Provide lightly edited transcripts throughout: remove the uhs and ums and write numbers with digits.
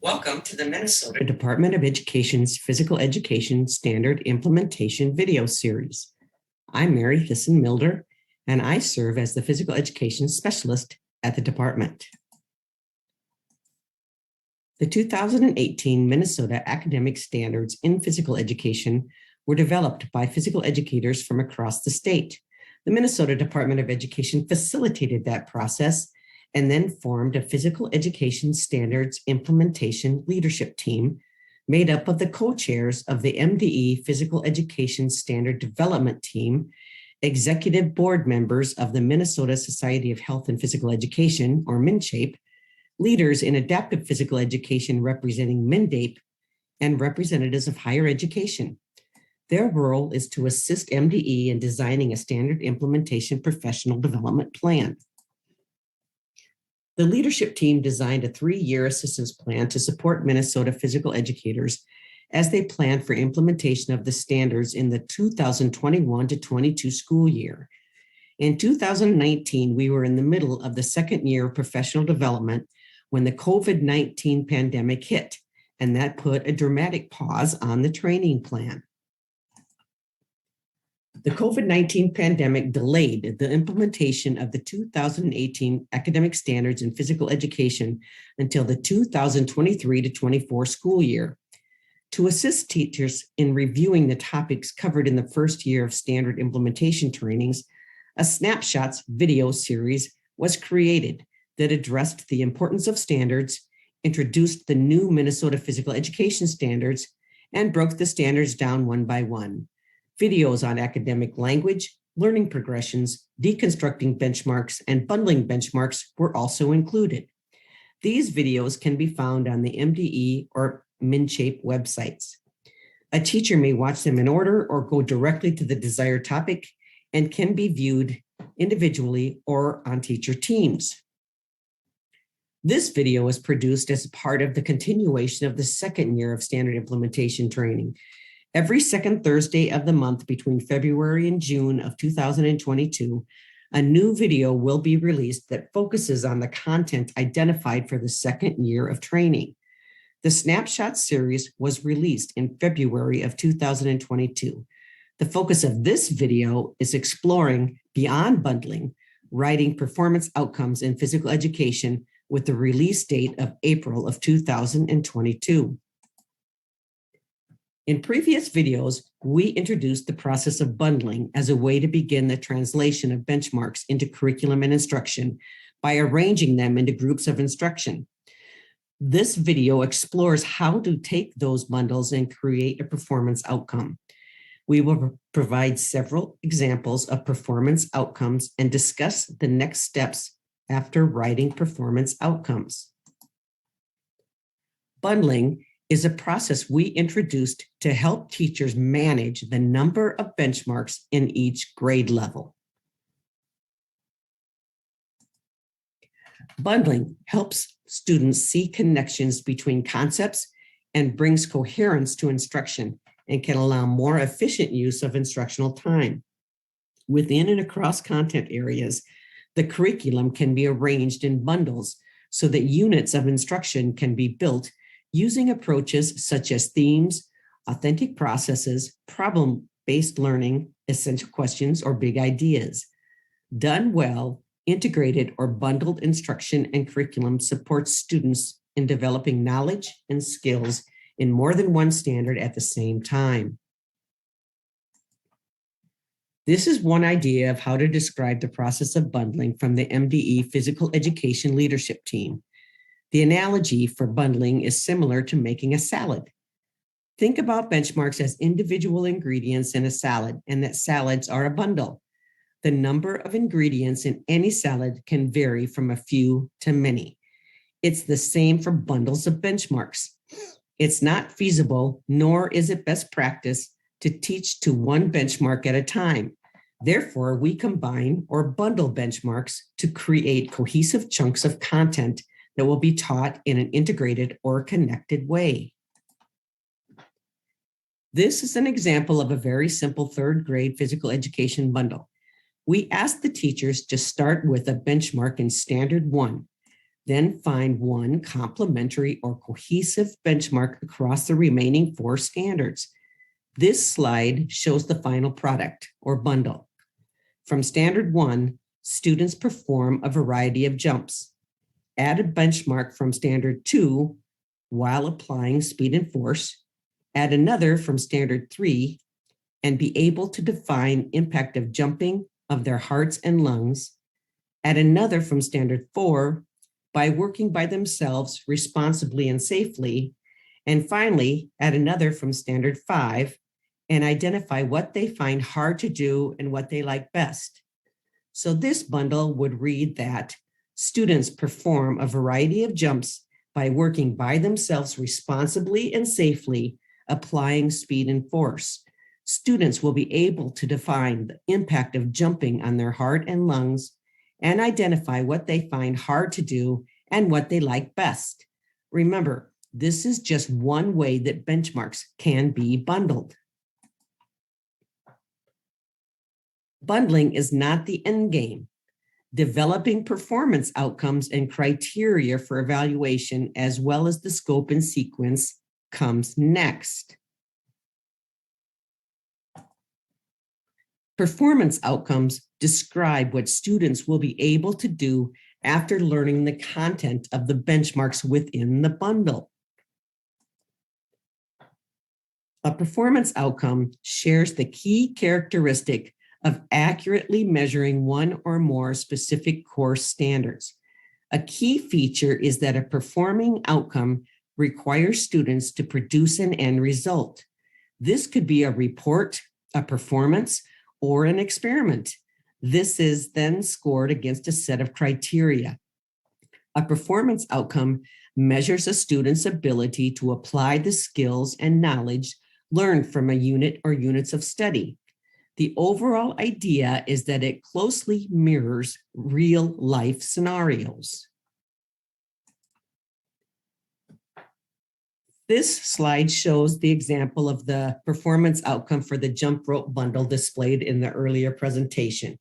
Welcome to the Minnesota Department of Education's Physical Education Standard Implementation video series. I'm Mary Thyssen-Milder, and I serve as the Physical Education Specialist at the department. The 2018 Minnesota Academic Standards in Physical Education were developed by physical educators from across the state. The Minnesota Department of Education facilitated that process and then formed a physical education standards implementation leadership team made up of the co-chairs of the MDE Physical Education Standard Development Team, executive board members of the Minnesota Society of Health and Physical Education, or MNSHAPE, leaders in adaptive physical education representing MNDAPE, and representatives of higher education. Their role is to assist MDE in designing a standard implementation professional development plan. The leadership team designed a 3-year assistance plan to support Minnesota physical educators as they plan for implementation of the standards in the 2021 to 22 school year. In 2019, we were in the middle of the second year of professional development when the COVID-19 pandemic hit, and that put a dramatic pause on the training plan. The COVID-19 pandemic delayed the implementation of the 2018 academic standards in physical education until the 2023 to 24 school year. To assist teachers in reviewing the topics covered in the first year of standard implementation trainings, a snapshots video series was created that addressed the importance of standards, introduced the new Minnesota physical education standards, and broke the standards down one by one. Videos on academic language, learning progressions, deconstructing benchmarks, and bundling benchmarks were also included. These videos can be found on the MDE or MNSHAPE websites. A teacher may watch them in order or go directly to the desired topic and can be viewed individually or on teacher teams. This video was produced as part of the continuation of the second year of standard implementation training. Every second Thursday of the month between February and June of 2022, a new video will be released that focuses on the content identified for the second year of training. The Snapshot series was released in February of 2022. The focus of this video is exploring beyond bundling, writing performance outcomes in physical education with the release date of April of 2022. In previous videos, we introduced the process of bundling as a way to begin the translation of benchmarks into curriculum and instruction by arranging them into groups of instruction. This video explores how to take those bundles and create a performance outcome. We will provide several examples of performance outcomes and discuss the next steps after writing performance outcomes. Bundling is a process we introduced to help teachers manage the number of benchmarks in each grade level. Bundling helps students see connections between concepts and brings coherence to instruction and can allow more efficient use of instructional time. Within and across content areas, the curriculum can be arranged in bundles so that units of instruction can be built using approaches such as themes, authentic processes, problem-based learning, essential questions, or big ideas. Done well, integrated or bundled instruction and curriculum supports students in developing knowledge and skills in more than one standard at the same time. This is one idea of how to describe the process of bundling from the MDE Physical Education Leadership Team. The analogy for bundling is similar to making a salad. Think about benchmarks as individual ingredients in a salad, and that salads are a bundle. The number of ingredients in any salad can vary from a few to many. It's the same for bundles of benchmarks. It's not feasible, nor is it best practice, to teach to one benchmark at a time. Therefore, we combine or bundle benchmarks to create cohesive chunks of content that will be taught in an integrated or connected way. This is an example of a very simple third grade physical education bundle. We asked the teachers to start with a benchmark in Standard 1. Then find one complementary or cohesive benchmark across the remaining 4 standards. This slide shows the final product or bundle. From standard 1, students perform a variety of jumps. Add a benchmark from standard 2 while applying speed and force. Add another from standard 3 and be able to define impact of jumping of their hearts and lungs. Add another from standard 4 by working by themselves responsibly and safely. And finally, add another from standard 5 and identify what they find hard to do and what they like best. So this bundle would read that students perform a variety of jumps by working by themselves responsibly and safely, applying speed and force. Students will be able to define the impact of jumping on their heart and lungs and identify what they find hard to do and what they like best. Remember, this is just one way that benchmarks can be bundled. Bundling is not the end game. Developing performance outcomes and criteria for evaluation, as well as the scope and sequence, comes next. Performance outcomes describe what students will be able to do after learning the content of the benchmarks within the bundle. A performance outcome shares the key characteristic of accurately measuring one or more specific course standards. A key feature is that a performing outcome requires students to produce an end result. This could be a report, a performance, or an experiment. This is then scored against a set of criteria. A performance outcome measures a student's ability to apply the skills and knowledge learned from a unit or units of study. The overall idea is that it closely mirrors real life scenarios. This slide shows the example of the performance outcome for the jump rope bundle displayed in the earlier presentation.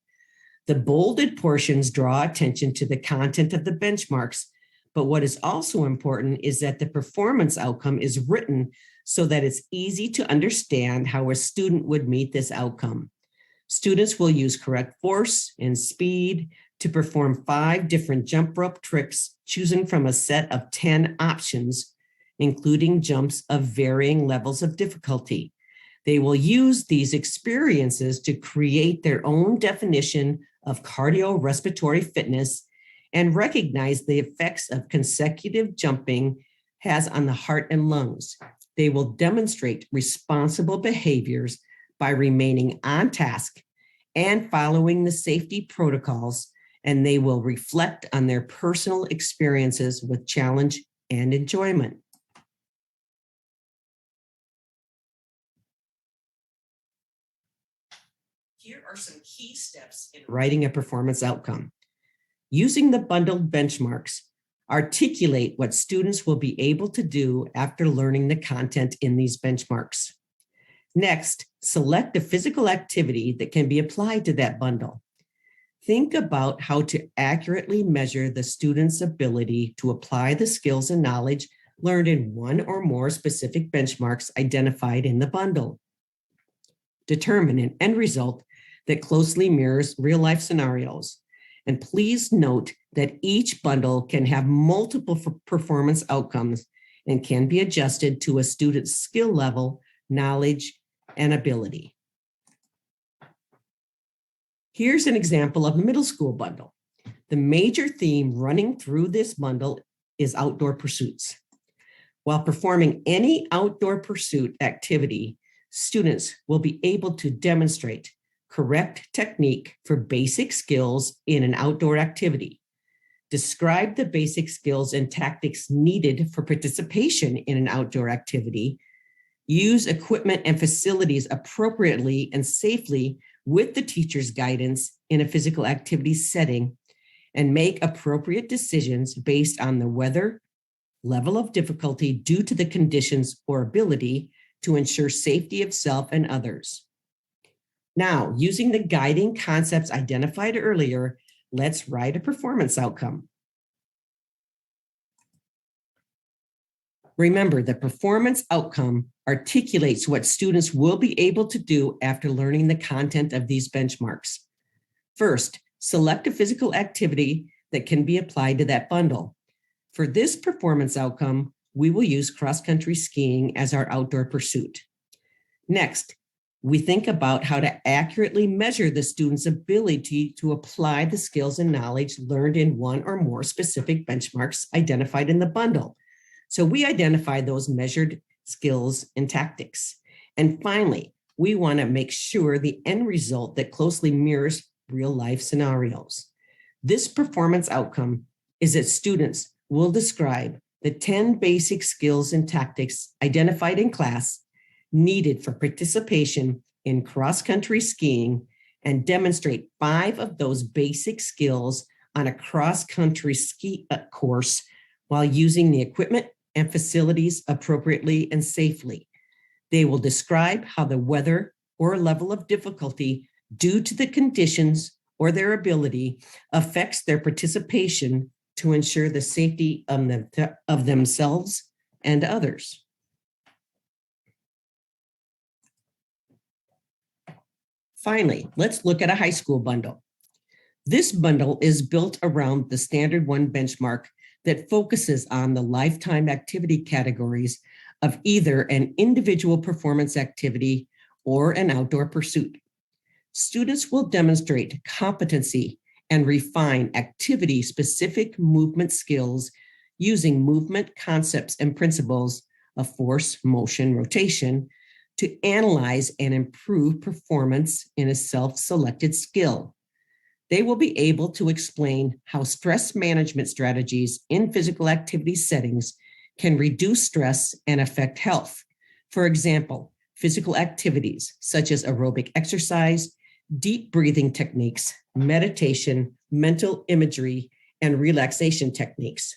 The bolded portions draw attention to the content of the benchmarks, but what is also important is that the performance outcome is written so that it's easy to understand how a student would meet this outcome. Students will use correct force and speed to perform 5 different jump rope tricks chosen from a set of 10 options, including jumps of varying levels of difficulty. They will use these experiences to create their own definition of cardiorespiratory fitness and recognize the effects of consecutive jumping has on the heart and lungs. They will demonstrate responsible behaviors by remaining on task and following the safety protocols, and they will reflect on their personal experiences with challenge and enjoyment. Here are some key steps in writing a performance outcome. Using the bundled benchmarks, articulate what students will be able to do after learning the content in these benchmarks. Next, select a physical activity that can be applied to that bundle. Think about how to accurately measure the student's ability to apply the skills and knowledge learned in one or more specific benchmarks identified in the bundle. Determine an end result that closely mirrors real-life scenarios. And please note that each bundle can have multiple performance outcomes and can be adjusted to a student's skill level, knowledge, and ability. Here's an example of a middle school bundle. The major theme running through this bundle is outdoor pursuits. While performing any outdoor pursuit activity, students will be able to demonstrate correct technique for basic skills in an outdoor activity. Describe the basic skills and tactics needed for participation in an outdoor activity. Use equipment and facilities appropriately and safely with the teacher's guidance in a physical activity setting, and make appropriate decisions based on the weather, level of difficulty due to the conditions or ability to ensure safety of self and others. Now, using the guiding concepts identified earlier, let's write a performance outcome. Remember, the performance outcome articulates what students will be able to do after learning the content of these benchmarks. First, select a physical activity that can be applied to that bundle. For this performance outcome, we will use cross-country skiing as our outdoor pursuit. Next, we think about how to accurately measure the student's ability to apply the skills and knowledge learned in one or more specific benchmarks identified in the bundle. So we identify those measured skills and tactics. And finally, we want to make sure the end result that closely mirrors real life scenarios. This performance outcome is that students will describe the 10 basic skills and tactics identified in class needed for participation in cross-country skiing and demonstrate 5 of those basic skills on a cross-country ski course while using the equipment and facilities appropriately and safely. They will describe how the weather or level of difficulty due to the conditions or their ability affects their participation to ensure the safety of themselves and others. Finally, let's look at a high school bundle. This bundle is built around the Standard 1 benchmark that focuses on the lifetime activity categories of either an individual performance activity or an outdoor pursuit. Students will demonstrate competency and refine activity-specific movement skills using movement concepts and principles of force, motion, rotation to analyze and improve performance in a self-selected skill. They will be able to explain how stress management strategies in physical activity settings can reduce stress and affect health. For example, physical activities such as aerobic exercise, deep breathing techniques, meditation, mental imagery, and relaxation techniques.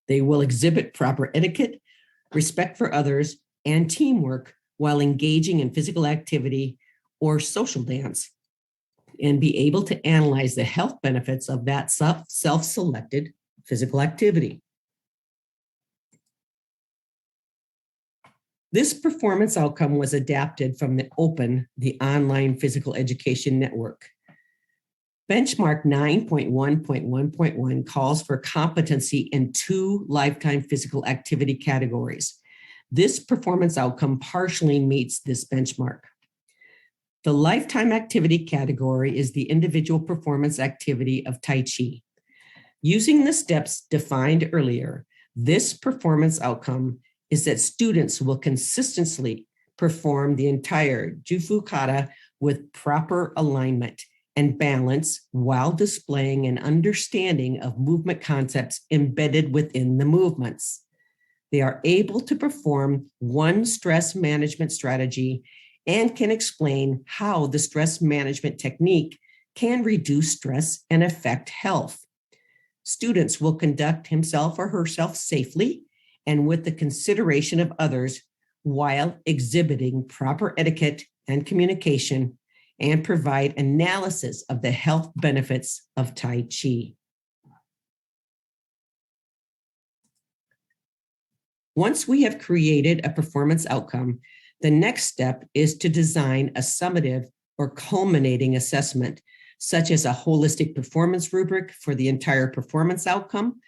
They will exhibit proper etiquette, respect for others, and teamwork while engaging in physical activity or social dance, and be able to analyze the health benefits of that self-selected physical activity. This performance outcome was adapted from the OPEN, the Online Physical Education Network. Benchmark 9.1.1.1 calls for competency in 2 lifetime physical activity categories. This performance outcome partially meets this benchmark. The lifetime activity category is the individual performance activity of Tai Chi. Using the steps defined earlier, this performance outcome is that students will consistently perform the entire Jufu Kata with proper alignment and balance while displaying an understanding of movement concepts embedded within the movements. They are able to perform one stress management strategy and can explain how the stress management technique can reduce stress and affect health. Students will conduct himself or herself safely and with the consideration of others while exhibiting proper etiquette and communication, and provide analysis of the health benefits of Tai Chi. Once we have created a performance outcome, the next step is to design a summative or culminating assessment, such as a holistic performance rubric for the entire performance outcome.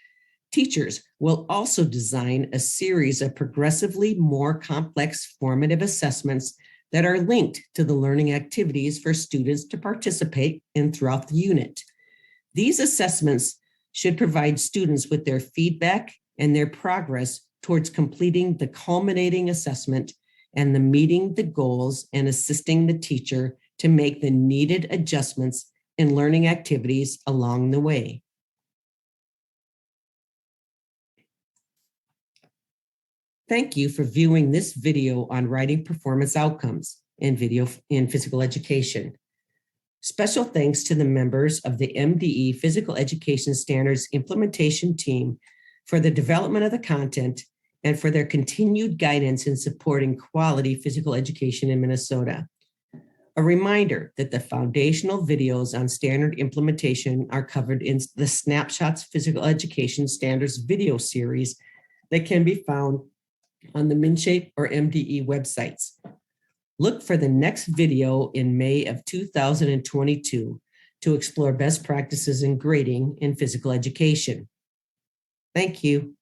Teachers will also design a series of progressively more complex formative assessments that are linked to the learning activities for students to participate in throughout the unit. These assessments should provide students with their feedback and their progress towards completing the culminating assessment and the meeting the goals and assisting the teacher to make the needed adjustments in learning activities along the way. Thank you for viewing this video on writing performance outcomes in physical education. Special thanks to the members of the MDE Physical Education Standards Implementation Team for the development of the content and for their continued guidance in supporting quality physical education in Minnesota. A reminder that the foundational videos on standard implementation are covered in the Snapshots Physical Education Standards video series that can be found on the MnShape or MDE websites. Look for the next video in May of 2022 to explore best practices in grading in physical education. Thank you.